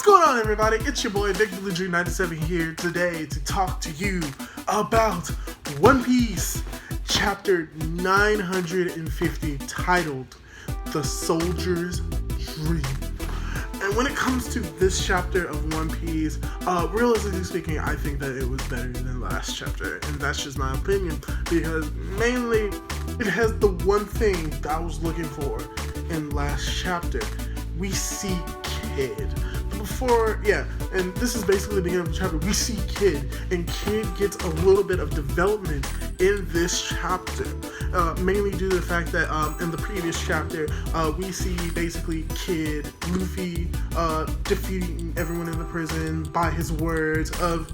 going on, everybody? It's your boy Big Blue Dream 97 here today to talk to you about One Piece chapter 950 titled The Soldier's Dream. And when it comes to this chapter of One Piece, realistically speaking, I think that it was better than last chapter, and that's just my opinion, because mainly it has the one thing that I was looking for in last chapter. We see Kid. And this is basically the beginning of the chapter. We see Kid, and Kid gets a little bit of development in this chapter, mainly due to the fact that in the previous chapter, we see basically Kid, Luffy, defeating everyone in the prison by his words of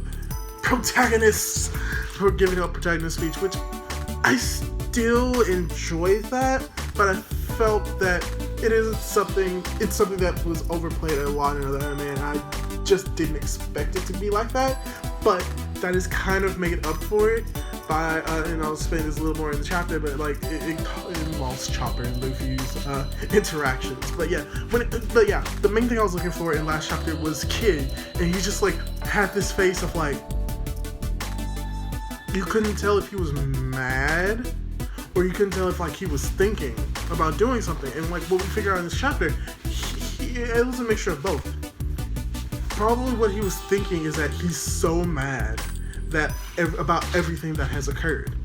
protagonists for giving up protagonist speech, which I still enjoy that, but I felt that it's something that was overplayed a lot in other anime, and I just didn't expect it to be like that, but that is kind of making up for it by, and I'll explain this a little more in the chapter, but like, it involves Chopper and Luffy's interactions, but the main thing I was looking for in last chapter was Kid, and he just like had this face of like, you couldn't tell if he was mad, or you couldn't tell if like he was thinking about doing something. And like what we figure out in this chapter, it was a mixture of both. Probably what he was thinking is that he's so mad that about everything that has occurred,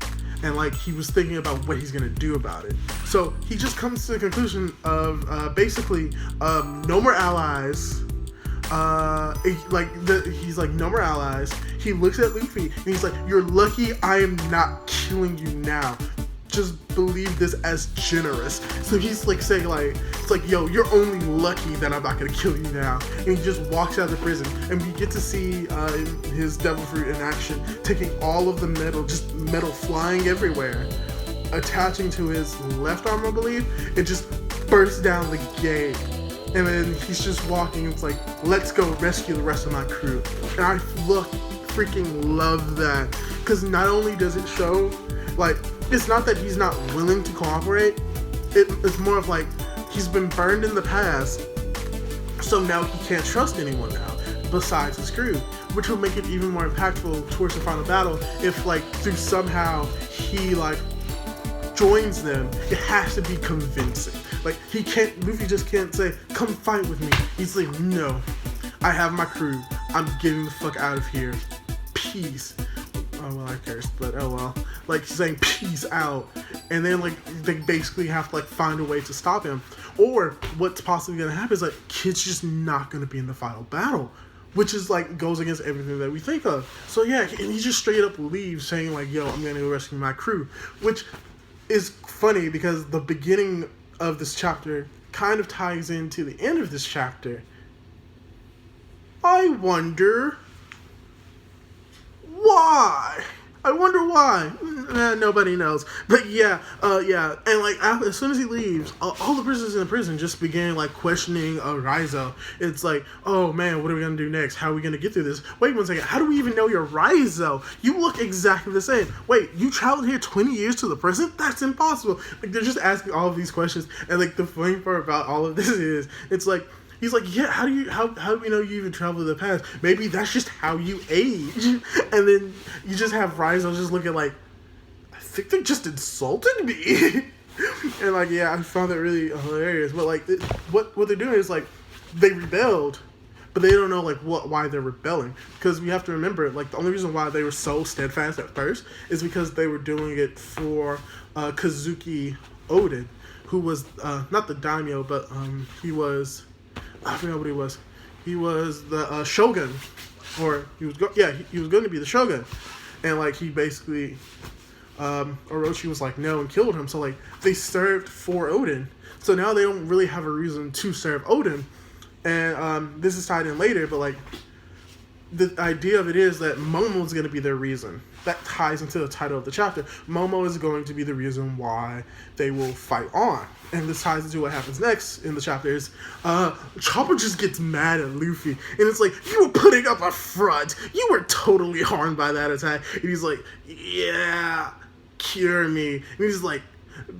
and like he was thinking about what he's gonna do about it. So he just comes to the conclusion of basically no more allies. He's like, no more allies. He looks at Luffy and he's like, you're lucky I am not killing you now. Just believe this as generous. So he's like saying like, it's like, yo, you're only lucky that I'm not gonna kill you now. And he just walks out of the prison, and we get to see his devil fruit in action, taking all of the metal flying everywhere, attaching to his left arm, I believe, and just bursts down the gate. And then he's just walking, it's like, let's go rescue the rest of my crew. And I freaking love that, because not only does it show, like, it's not that he's not willing to cooperate, it's more of like, he's been burned in the past, so now he can't trust anyone now, besides his crew, which will make it even more impactful towards the final battle if, like, through somehow he, like, joins them. It has to be convincing. Like, Luffy just can't say, come fight with me. He's like, no, I have my crew. I'm getting the fuck out of here. Peace. Oh, well, I cursed, but oh well. Like, he's saying, peace out. And then, like, they basically have to, like, find a way to stop him. Or, what's possibly gonna happen is, like, Kid's just not gonna be in the final battle, which is, like, goes against everything that we think of. So, yeah, and he just straight up leaves, saying, like, yo, I'm gonna go rescue my crew. Which is funny, because the beginning of this chapter kind of ties into the end of this chapter. I wonder why. Nobody knows. But yeah, and like as soon as he leaves, all the prisoners in the prison just began like questioning Raizo. It's like, oh man, what are we gonna do next? How are we gonna get through this? Wait 1 second, how do we even know you're Raizo? You look exactly the same. Wait, you traveled here 20 years to the present? That's impossible. Like, they're just asking all of these questions, and like the funny part about all of this is, it's like, he's like, yeah, how do we know you even travel to the past? Maybe that's just how you age. And then you just have Raizo just looking like, I think they just insulted me. And like, yeah, I found that really hilarious. But like, what they're doing is like, they rebelled, but they don't know like why they're rebelling. Because we have to remember, like, the only reason why they were so steadfast at first is because they were doing it for Kazuki Oden, who was not the daimyo, but he was, I forgot what he was. He was the shogun, or he was going to be the shogun, and like he basically, Orochi was like no and killed him. So like they served for Oden. So now they don't really have a reason to serve Oden, and this is tied in later. But like the idea of it is that Momo is going to be their reason. That ties into the title of the chapter. Momo is going to be the reason why they will fight on. And this ties into what happens next in the chapter is, Chopper just gets mad at Luffy. And it's like, you were putting up a front. You were totally harmed by that attack. And he's like, yeah, cure me. And he's like,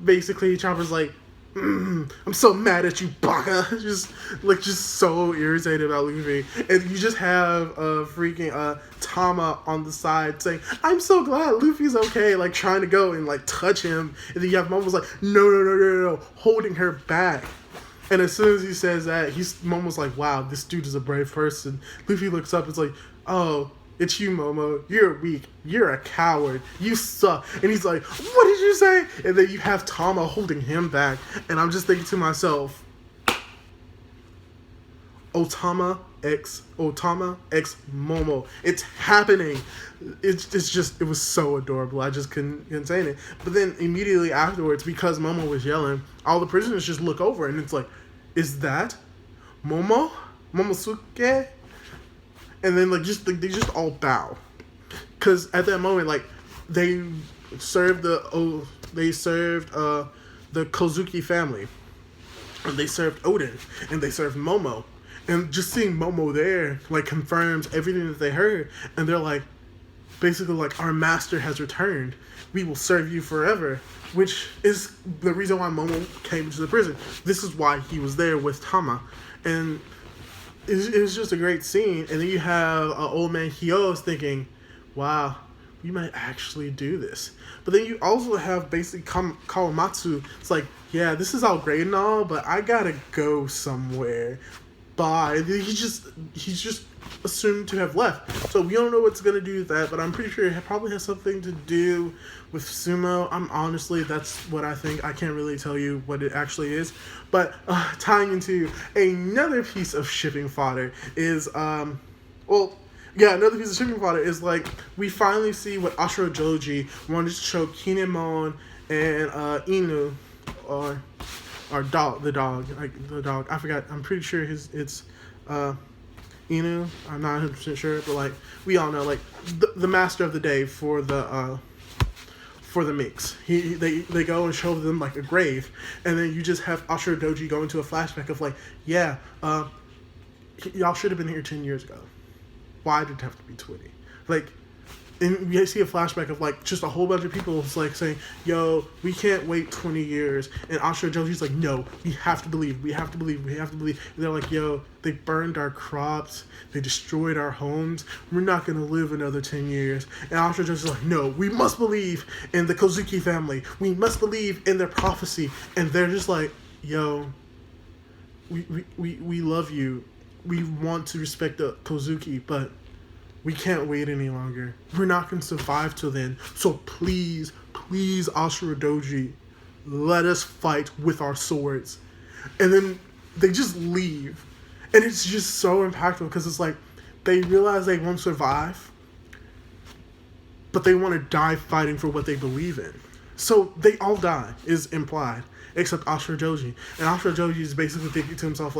basically, Chopper's like, I'm so mad at you, Baka. Just so irritated about Luffy. And you just have freaking Tama on the side saying, I'm so glad Luffy's okay, like trying to go and like touch him. And then you have Momo's like, no, holding her back. And as soon as he says that, Momo's like, wow, this dude is a brave person. Luffy looks up, it's like, oh, it's you, Momo. You're weak. You're a coward. You suck. And he's like, what did you say? And then you have Tama holding him back. And I'm just thinking to myself, Otama X Momo. It's happening. It was so adorable. I just couldn't say it. But then immediately afterwards, because Momo was yelling, all the prisoners just look over and it's like, is that Momo? Momosuke? And then they just all bow, because at that moment they served the Kozuki family, and they served Oden, and they served Momo, and just seeing Momo there confirms everything that they heard, and they're like, basically our master has returned. We will serve you forever, which is the reason why Momo came to the prison. This is why he was there with Tama, and it was just a great scene. And then you have old man Hyo's thinking, wow, we might actually do this. But then you also have basically Kawamatsu. It's like, yeah, this is all great and all, but I gotta go somewhere. Bye. He's just assumed to have left. So we don't know what's gonna do with that, but I'm pretty sure it probably has something to do with sumo. That's what I think. I can't really tell you what it actually is. But tying into another piece of shipping fodder is another piece of shipping fodder is we finally see what Ashura Joji wanted to show Kinemon and Inu, or the dog. I forgot. I'm pretty sure it's Inu. I'm not 100% sure, but we all know the master of the day for the mix. They go and show them a grave, and then you just have Ashura Doji go into a flashback of y'all should have been here 10 years ago. Why did it have to be 20? And you see a flashback of just a whole bunch of people saying, yo, we can't wait 20 years. And Ashura Joji's like, no, we have to believe. And they're like, yo, they burned our crops. They destroyed our homes. We're not going to live another 10 years. And Ashura Joji's like, no, we must believe in the Kozuki family. We must believe in their prophecy. And they're just like, yo, we love you. We want to respect the Kozuki, but we can't wait any longer. We're not going to survive till then. So please, Ashura Doji, let us fight with our swords. And then they just leave. And it's just so impactful because it's they realize they won't survive, but they want to die fighting for what they believe in. So they all die, is implied, except Ashura Doji. And Ashura Doji is basically thinking to himself,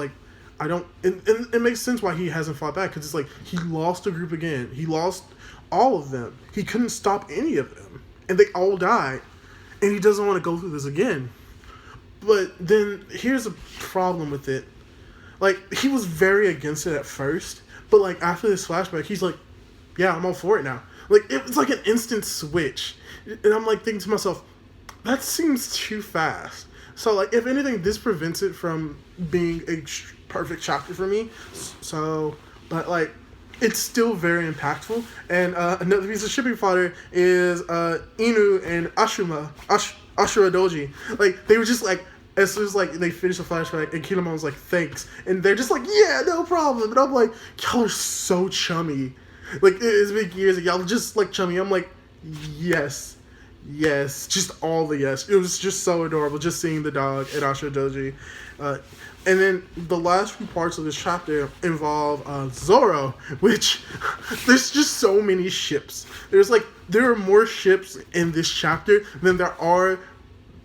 and it makes sense why he hasn't fought back, because it's he lost a group again. He lost all of them. He couldn't stop any of them. And they all died. And he doesn't want to go through this again. But then here's a problem with it. He was very against it at first, but after this flashback, he's like, yeah, I'm all for it now. It was an instant switch. And I'm thinking to myself, that seems too fast. So if anything, this prevents it from being a perfect chapter for me. So, but it's still very impactful. And another piece of shipping fodder is Inu and Ashura Doji. They were just as soon as they finished the flashback, and Kinemon was thanks, and they're just yeah, no problem. And I'm y'all are so chummy. It's been years, and y'all just chummy. I'm yes, just all the yes. It was just so adorable, just seeing the dog and Ashura Doji. And then the last few parts of this chapter involve Zoro, which there's just so many ships. There are more ships in this chapter than there are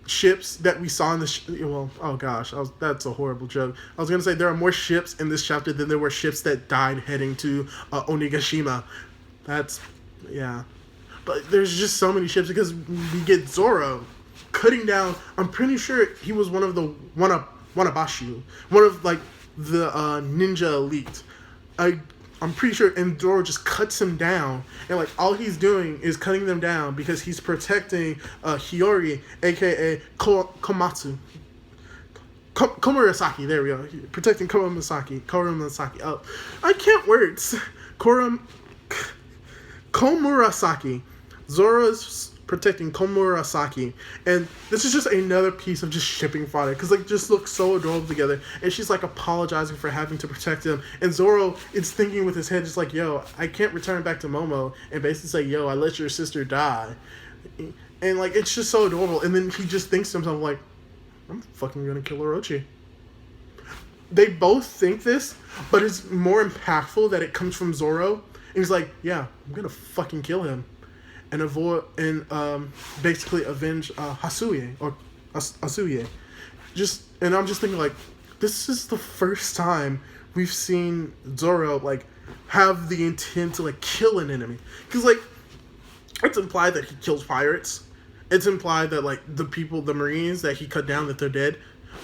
ships that we saw in the that's a horrible joke. I was gonna say there are more ships in this chapter than there were ships that died heading to Onigashima. But there's just so many ships because we get Zoro cutting down. I'm pretty sure he was one of the Wanabashu, one of the ninja elite. I'm pretty sure, and Zoro just cuts him down, and all he's doing is cutting them down because he's protecting Hiyori, aka Komatsu. Komurasaki, there we go. Protecting Komurasaki. Oh, I can't words. Komurasaki. Zoro's protecting Komurasaki. And this is just another piece of just shipping fodder. Because, like, just looks so adorable together. And she's, like, apologizing for having to protect him. And Zoro is thinking with his head, just like, yo, I can't return back to Momo. And basically say, yo, I let your sister die. And, like, it's just so adorable. And then he just thinks to himself, like, I'm fucking gonna kill Orochi. They both think this, but it's more impactful that it comes from Zoro. And he's like, yeah, I'm gonna fucking kill him. And basically avenge Hasuye. Or Asuye. And I'm just thinking, like, this is the first time we've seen Zoro, like, have the intent to, like, kill an enemy. Because, like, it's implied that he kills pirates. It's implied that, like, the Marines that he cut down, that they're dead.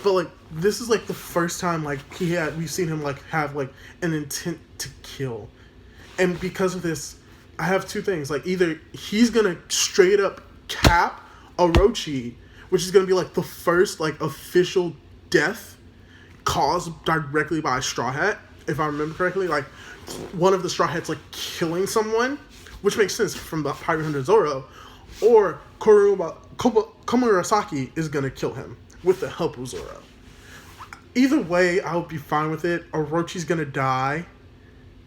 But, like, this is, like, the first time, like, we've seen him, like, have, like, an intent to kill. And because of this, I have two things. Like, either he's gonna straight up cap Orochi, which is gonna be, like, the first, like, official death caused directly by a Straw Hat, if I remember correctly. Like, one of the Straw Hats, like, killing someone, which makes sense from the Pirate Hunter Zoro. Or Komurasaki is going to kill him with the help of Zoro. Either way, I would be fine with it. Orochi's going to die.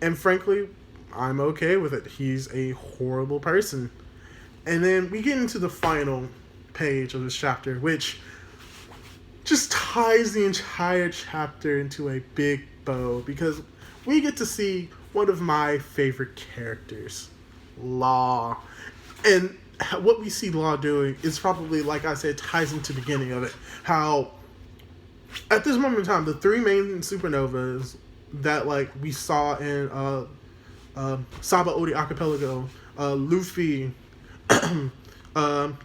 And frankly, I'm okay with it. He's a horrible person. And then we get into the final page of this chapter, which just ties the entire chapter into a big bow. Because we get to see one of my favorite characters, Law. And what we see Law doing is probably, like I said, ties into the beginning of it. How, at this moment in time, the three main supernovas that, like, we saw in Saba Odi Archipelago, Luffy,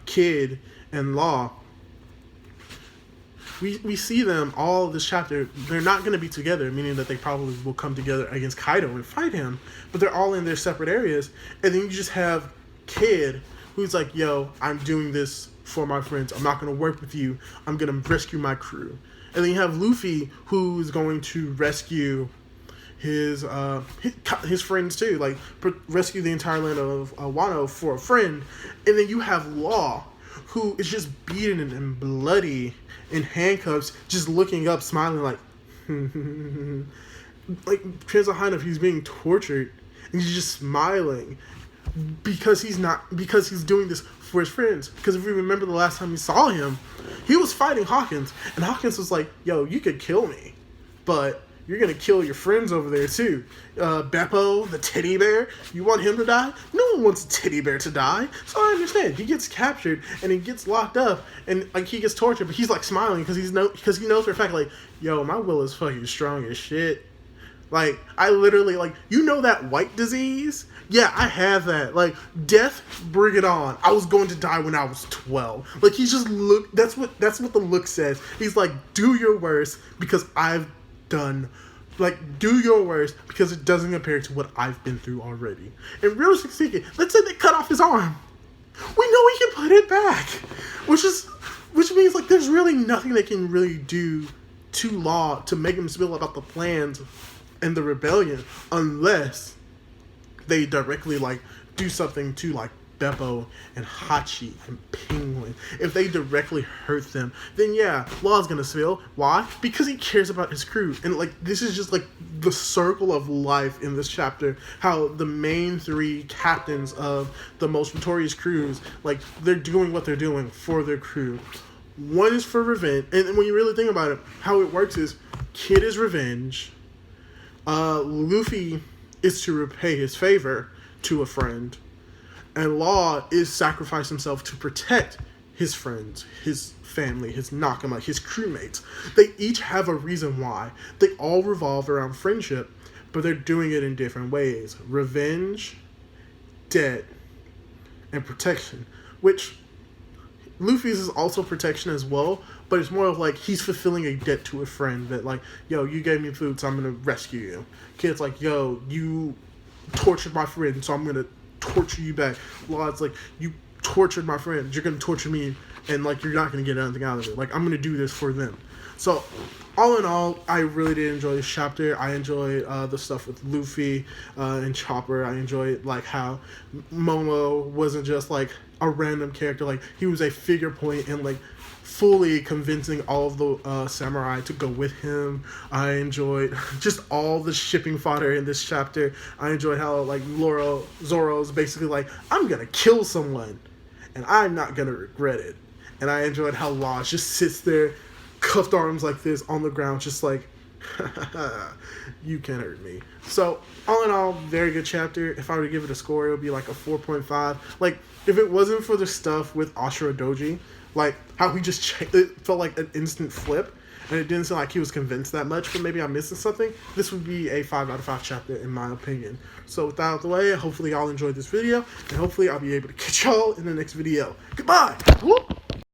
Kid, and Law, we see them all this chapter. They're not going to be together, meaning that they probably will come together against Kaido and fight him, but they're all in their separate areas. And then you just have Kid, who's like, yo, I'm doing this for my friends. I'm not going to work with you. I'm going to rescue my crew. And then you have Luffy, who's going to rescue his friends too. Like, rescue the entire land of Wano for a friend. And then you have Law, who is just beaten and bloody in handcuffs, just looking up, smiling like, like, depends on how he's being tortured. And he's just smiling. Because he's doing this for his friends. Because if we remember the last time we saw him, he was fighting Hawkins, and Hawkins was like, yo, you could kill me, but you're gonna kill your friends over there too. Beppo, the teddy bear, you want him to die? No one wants a teddy bear to die. So I understand. He gets captured and he gets locked up and, like, he gets tortured, but he's, like, smiling because he knows for a fact, like, yo, my will is fucking strong as shit. Like, I literally, like, you know that white disease? Yeah, I have that. Like, death, bring it on. I was going to die when I was 12. Like, he just look. That's what the look says. He's like, do your worst because I've done. Like, do your worst because it doesn't compare to what I've been through already. And realistically speaking, let's say they cut off his arm. We know he can put it back. Which means, like, there's really nothing they can really do to Law to make him spill about the plans and the rebellion unless they directly, like, do something to, like, Beppo and Hachi and Penguin. If they directly hurt them, then yeah, Law's gonna spill. Why? Because he cares about his crew. And, like, this is just, like, the circle of life in this chapter. How the main three captains of the most notorious crews, like, they're doing what they're doing for their crew. One is for revenge. And when you really think about it, how it works is Kid is revenge. Luffy is to repay his favor to a friend, and Law is sacrifice himself to protect his friends, his family, his Nakama, his crewmates. They each have a reason why. They all revolve around friendship, but they're doing it in different ways. Revenge, debt, and protection, which Luffy's is also protection as well, but it's more of like he's fulfilling a debt to a friend that, like, yo, you gave me food, so I'm gonna rescue you. Kid's like, yo, you tortured my friend, so I'm gonna torture you back. Law's like, you tortured my friend, you're gonna torture me, and, like, you're not gonna get anything out of it. Like, I'm gonna do this for them. So, all in all, I really did enjoy this chapter. I enjoyed the stuff with Luffy and Chopper. I enjoyed like how Momo wasn't just like a random character. Like he was a figure point and like fully convincing all of the samurai to go with him. I enjoyed just all the shipping fodder in this chapter. I enjoyed how like Zoro's basically like, I'm gonna kill someone and I'm not gonna regret it. And I enjoyed how Lodge just sits there, cuffed arms like this on the ground, just like, you can't hurt me. So, all in all, very good chapter. If I were to give it a score, it would be like a 4.5. Like, if it wasn't for the stuff with Ashura Doji, like how he just it felt like an instant flip, and it didn't seem like he was convinced that much, but maybe I'm missing something, this would be a 5 out of 5 chapter in my opinion. So with that out of the way, hopefully y'all enjoyed this video, and hopefully I'll be able to catch y'all in the next video. Goodbye! Whoop!